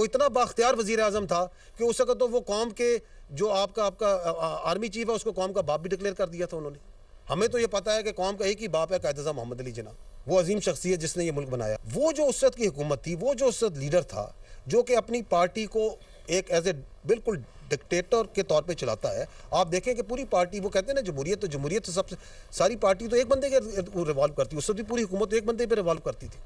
वो इतना बाख्तियार वजीर आजम था कि उस वक्त तो वो कौम के जो आपका आर्मी चीफ है उसको कौम का बाप भी डिक्लेयर कर दिया था उन्होंने। हमें तो ये पता है कि कौम का एक ही बाप है कायद-ए-आज़म मोहम्मद अली जिन्ना, वो अजीम शख्सियत जिसने ये मुल्क बनाया। वो जो उस वक्त की हुकूमत थी, वो जो उस वक्त लीडर था जो कि अपनी पार्टी को एक एज ए बिल्कुल डिक्टेटर के तौर पे चलाता है। आप देखें कि पूरी पार्टी, वो कहते हैं ना जमहूरियत, तो जमहूरियत तो सबसे सारी पार्टी तो एक बंदे के रिवॉल्व करती, उस वक्त भी पूरी हुकूमत तो एक बंदे पे रिवॉल्व करती थी।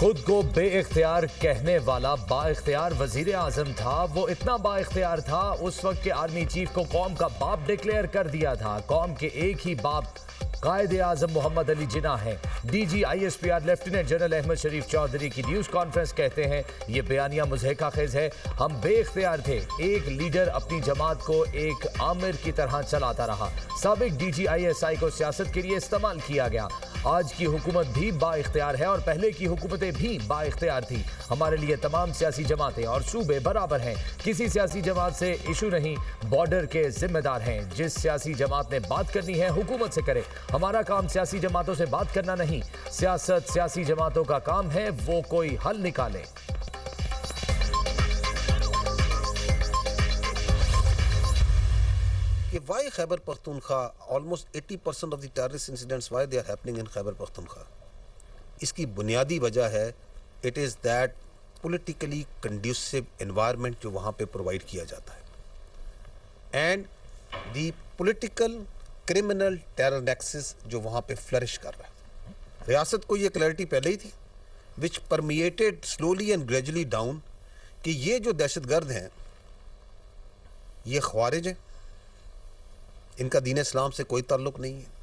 खुद को बेइख्तियार कहने वाला बाइख्तियार वजीर आजम था। वो इतना बाइख्तियार था, उस वक्त के आर्मी चीफ को कौम का बाप डिक्लेयर कर दिया था। कौम के एक ही बाप कायद-ए-आज़म मोहम्मद अली जिन्ना है। DG ISPR lieutenant general Ahmed Sharif Chaudhry की न्यूज़ कॉन्फ्रेंस कहते हैं ये बयानिया मुज़हिका-खेज़ है। हम बेइख्तियार थे, एक लीडर अपनी जमात को एक आमिर की तरह चलाता रहा। साबिक DG ISI को सियासत के लिए इस्तेमाल किया गया। आज की हुकूमत भी बाइख्तियार है और पहले की हुकूमतें भी बाइख्तियार थी। हमारे लिए तमाम सियासी जमातें और सूबे बराबर हैं। किसी सियासी जमात से इशू नहीं, बॉर्डर के जिम्मेदार हैं। जिस सियासी जमात ने बात करनी है हुकूमत से करे। हमारा काम सियासी जमातों से बात करना नहीं, सियासत सियासी जमातों का काम है, वो कोई हल निकाले। कि why Khyber Pakhtunkhwa, almost 80% of the terrorist incidents, why they are happening in Khyber Pakhtunkhwa? इसकी बुनियादी वजह है, it is that politically conducive environment जो वहाँ पे प्रोवाइड किया जाता है and the political criminal terror nexus जो वहाँ पे फ्लरिश कर रहा है। रियासत को ये क्लैरिटी पहले ही थी which permeated slowly and gradually down कि ये जो दहशतगर्द हैं ये ख्वारिज हैं, इनका दीन इस्लाम से कोई ताल्लुक नहीं है।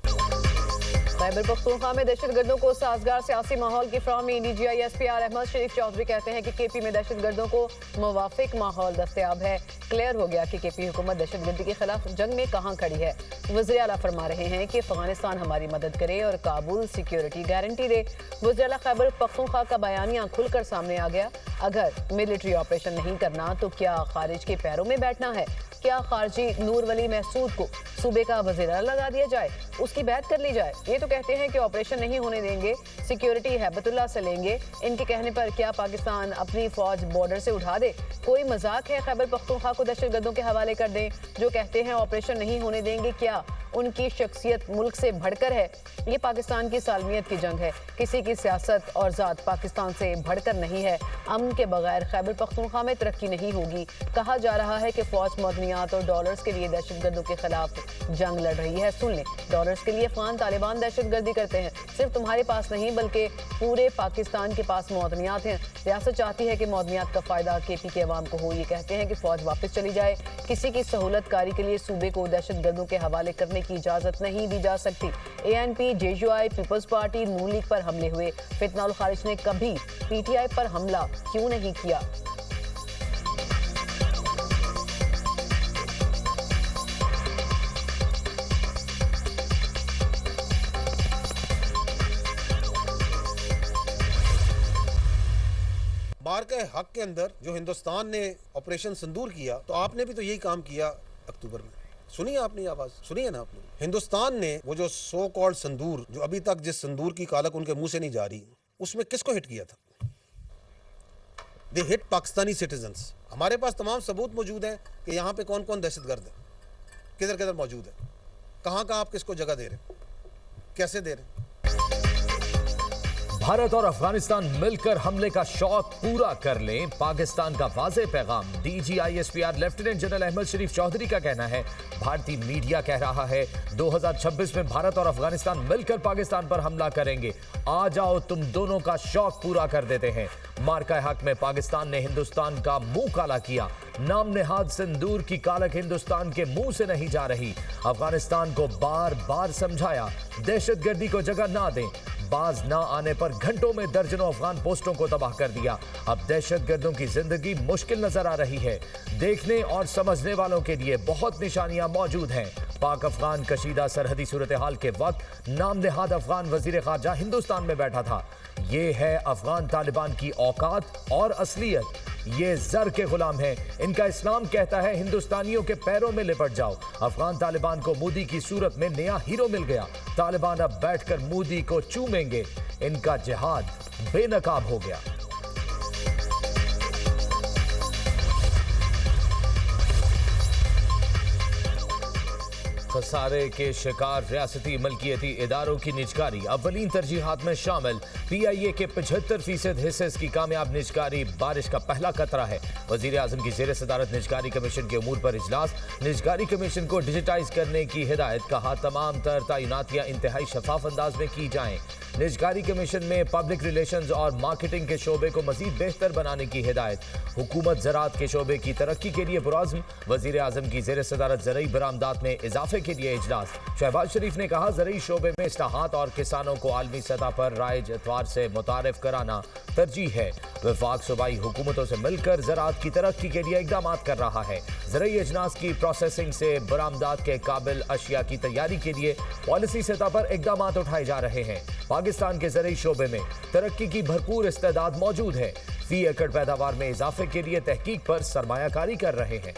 खैबर पख्तूनख्वा में दहशतगर्दों को साजगार सियासी माहौल की फ्राहमी। DG ISPR अहमद शरीफ चौधरी कहते हैं कि KP में दहशतगर्दों को मुवाफिक माहौल दस्तयाब है। क्लियर हो गया कि KP हुकूमत दहशतगर्दी के खिलाफ जंग में कहाँ खड़ी है। वज़ीर आला फरमा रहे हैं कि अफगानिस्तान हमारी मदद करे और काबुल सिक्योरिटी गारंटी दे। वज़ीर आला खैबर पख्तूनख्वा का बयानिया खुलकर सामने आ गया। अगर मिलिट्री ऑपरेशन नहीं करना तो क्या खारिज के पैरों में बैठना है? क्या खारजी नूर वली महसूद को सूबे का वज़ीर आला लगा दिया जाए, उसकी बैत कर ली जाए? ये तो कहते हैं कि ऑपरेशन नहीं होने देंगे, सिक्योरिटी हैबतुल्लाह से लेंगे। इनके कहने पर क्या पाकिस्तान अपनी फौज बॉर्डर से उठा दे? कोई मजाक है खैबर पख्तूनख्वा को दहशतगर्दों के हवाले कर दें जो कहते हैं ऑपरेशन नहीं होने देंगे? क्या उनकी शख्सियत मुल्क से बढ़कर है? ये पाकिस्तान की सालमियत की जंग है। किसी की सियासत और ज़ात पाकिस्तान से बढ़कर नहीं है। अमन के बगैर खैबर पख्तूनख्वा में तरक्की नहीं होगी। कहा जा रहा है कि फौज मदनियात और डॉलर्स के लिए दहशतगर्दों के खिलाफ जंग लड़ रही है। सुन लें, डॉलर्स के लिए अफगान तालिबान दहशतगर्दी करते हैं। सिर्फ तुम्हारे पास नहीं बल्कि पूरे पाकिस्तान के पास मदनियात हैं। रियासत चाहती है कि मदनियात का फ़ायदा KP के अवाम को हो। ये कहते हैं कि फ़ौज वापस चली जाए। किसी की सहूलत कारी के लिए सूबे को दहशतगर्दों के हवाले करने की इजाज़त नहीं दी जा सकती। ANP, JUI, पीपल्स पार्टी, नून लीग पर हमले हुए। फितना उल खारिज ने कभी PTI पर हमला क्यों नहीं किया? बार के हक के अंदर जो हिंदुस्तान ने ऑपरेशन सिंदूर किया, तो आपने भी तो यही काम किया अक्टूबर में। सुनी आपने आवाज, सुनी है ना आपने? हिंदुस्तान ने वो जो सो कॉल्ड संदूर, जो अभी तक जिस संदूर की कालक उनके मुंह से नहीं जा रही, उसमें किसको हिट किया था? दे हिट पाकिस्तानी सिटीजन्स। हमारे पास तमाम सबूत मौजूद हैं कि यहाँ पे कौन कौन दहशतगर्द है, किधर किधर मौजूद है, कहाँ कहाँ आप किसको जगह दे रहे, कैसे दे रहे। भारत और अफगानिस्तान मिलकर हमले का शौक पूरा कर लें, पाकिस्तान का वाज़े पैगाम। DG ISPR lieutenant general Ahmed Sharif Chaudhry का कहना है। भारतीय मीडिया कह रहा है 2026 में भारत और अफगानिस्तान मिलकर पाकिस्तान पर हमला करेंगे। आ जाओ, तुम दोनों का शौक पूरा कर देते हैं। मार्का हक में पाकिस्तान ने हिंदुस्तान का मुंह काला किया। नाम नेहाद सिंदूर की कालक हिंदुस्तान के मुंह से नहीं जा रही। अफगानिस्तान को बार बार समझाया दहशतगर्दी को जगह ना दें। बाज ना आने पर घंटों में दर्जनों अफगान पोस्टों को तबाह कर दिया। अब दहशतगर्दों की जिंदगी मुश्किल नजर आ रही है। देखने और समझने वालों के लिए बहुत निशानियां मौजूद हैं। पाक अफगान कशीदा सरहदी सूरत हाल के वक्त नाम नेहाद अफगान वजीर खारजा हिंदुस्तान में बैठा था। ये है अफगान तालिबान की औकात और असलियत। ये जर के गुलाम हैं। इनका इस्लाम कहता है हिंदुस्तानियों के पैरों में लिपट जाओ। अफगान तालिबान को मोदी की सूरत में नया हीरो मिल गया। तालिबान अब बैठकर मोदी को चूमेंगे। इनका जिहाद बेनकाब हो गया। खसारे के शिकार रियासती मलकियती इदारों की निजकारी अव्वलीन तरजीहात में शामिल। PIA के 75% हिस्से की कामयाब निजकारी बारिश का पहला कतरा है। वजीर आजम की ज़ेर सदारत निजकारी कमीशन के उमूर पर इजलास। निजकारी कमीशन को डिजिटाइज करने की हिदायत। कहा तमाम तर तैनातियां इंतहाई शफाफ अंदाज में की जाएं। निजकारी कमीशन में पब्लिक रिलेशंस और मार्केटिंग के शोबे को मजीद बेहतर बनाने की हिदायत। हुकूमत ज़राअत के शोबे की तरक्की के लिए पुरअज़्म। वज़ीर आज़म की ज़ेर सदारत ज़रई बरामदात में इजाफे के लिए इजलास। शहबाज शरीफ ने कहा ज़रई शोबे में इस्लाहात और किसानों को आलमी सतह पर राइज एतवार से मुतारिफ कराना तरजीह है। वफाक सूबाई हुकूमतों से मिलकर ज़राअत की तरक्की के लिए इक़दाम कर रहा है। ज़रई अजनास की प्रोसेसिंग से बरामदात के काबिल अशिया की तैयारी के लिए पॉलिसी सतह पर इक़दाम उठाए जा रहे हैं। पाकिस्तान के ज़रई शोबे में तरक्की की भरपूर इस्तेदाद मौजूद है। फी एकड़ पैदावार में इजाफे के लिए तहकीक पर सरमायाकारी कर रहे हैं।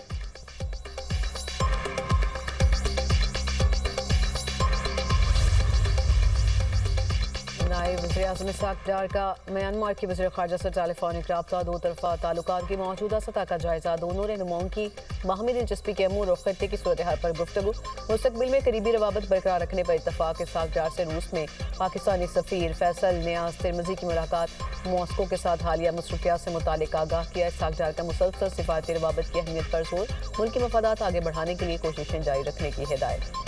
नायब वज़ीर-ए-आज़म इस्हाक डार का म्यांमार की वज़ीर ख़ारजा से टेलीफोनिक रब्ता। दो तरफ़ा ताल्लुकात की मौजूदा सतह का जायजा। दोनों रहनुमाओं की बाहमी दिलचस्पी के अमूर और खत्ते की सूरत हाल पर गुफ्तगू। मुस्तक़बिल में करीबी रवाबत बरकरार रखने पर इत्तफ़ाक़। इस्हाक डार से रूस में पाकिस्तानी सफ़ीर फैसल नियाज़ तिरमिज़ी की मुलाकात। मॉस्को के साथ हालिया मसरूफियात से मुतालिक आगाह किया। इस्हाक डार का मुसलसल सिफारती रवाबत की अहमियत पर जोर। मुल्क के मफादात आगे बढ़ाने के लिए कोशिशें जारी रखने की हिदायत।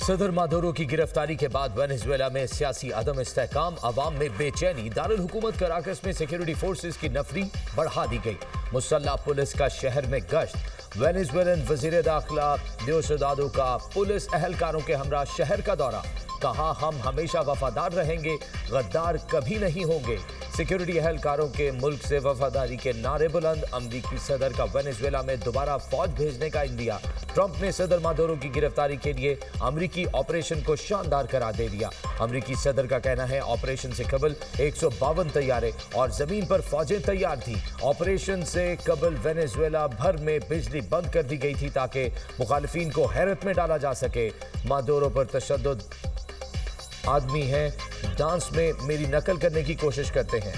सदर मादुरो की गिरफ्तारी के बाद वेनेजुएला में सियासी अदम इस्तेहकाम, अवाम में बेचैनी। दारुल हुकूमत कराकस में सिक्योरिटी फोर्सेस की नफरी बढ़ा दी गई। मुसल्लह पुलिस का शहर में गश्त। वेनेजुएलन वजीर दाखिला दियोसोदादो का पुलिस अहलकारों के हमरा शहर का दौरा। कहा हम हमेशा वफादार रहेंगे, गद्दार कभी नहीं होंगे। सिक्योरिटी अहलकारों के मुल्क से वफादारी के नारे बुलंद। अमरीकी सदर का वेनेजुएला में दोबारा फौज भेजने का इंदिया। ट्रंप ने सदर मादुरो की गिरफ्तारी के लिए अमरीकी ऑपरेशन को शानदार करार दे दिया। अमरीकी सदर का कहना है ऑपरेशन से कबल 152 तैयारे और जमीन पर फौजें तैयार थी। ऑपरेशन से कबल वेनेजुएला भर में बिजली बंद कर दी गई थी ताकि मुखालिफिन को हैरत में डाला जा सके। मादुरो पर तशद्दुद आदमी है, डांस में मेरी नकल करने की कोशिश करते हैं।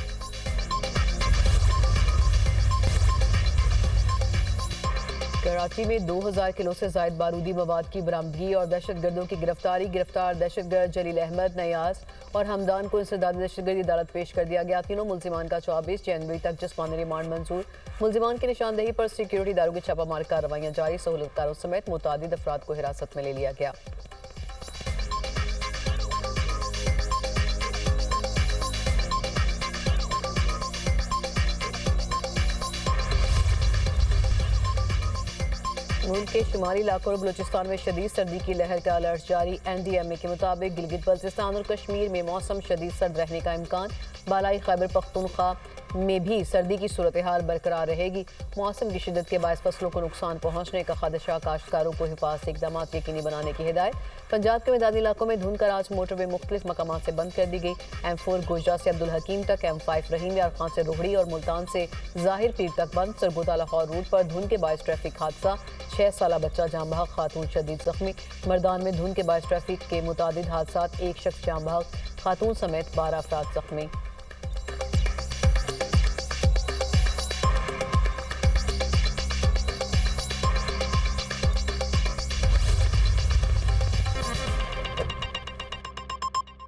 कराची में 2000 किलो से जायद बारूदी मवाद की बरामदगी और दहशतगर्दों की गिरफ्तारी। गिरफ्तार दहशतगर्द जलील अहमद, नयाज और हमदान को इंसदादी दहशतगर्दी अदालत पेश कर दिया गया। तीनों मुल्जिमान का 24 जनवरी तक जिस्मानी रिमांड मंजूर। मुल्जिमान की निशानदेही पर सिक्योरिटी इदारों की छापामार कार्रवाइयां जारी। सहूलतकारों समेत मुतादिद अफराद को हिरासत में ले लिया गया। मुल्क के शुमारी इलाकों और बलूचिस्तान में शदीद सर्दी की लहर का अलर्ट जारी। NDMA के मुताबिक गिलगित बल्तिस्तान और कश्मीर में मौसम शदीद सर्द रहने का इम्कान। बालाई खैबर पख्तूनख्वा में भी सर्दी की सूरत हाल बरकरार रहेगी। मौसम की शिद्दत के बायस फसलों को नुकसान पहुँचने का खदशा। काश्तकारों को हिफाजती इक़दाम यकीनी बनाने की हिदायत। पंजाब के मैदानी इलाकों में धुंध का राज मोटरवे मुख्तलिफ मकामात से बंद कर दी गई। M4 गोजरा से अब्दुल हकीम तक, M5 रहीम यार खान से रोहड़ी और मुल्तान से जाहिर पीर तक बंद। सरगोदा लाहौर रूट पर धुंध के बायस ट्रैफिक हादसा। 6 साला बच्चा जाम बहक, खातून शदीद जख्मी। मर्दान में धुंध के बायस ट्रैफिक के मुतादिद हादसा। एक शख्स जाम बहक, खातून समेत 12 अफराद जख्मी।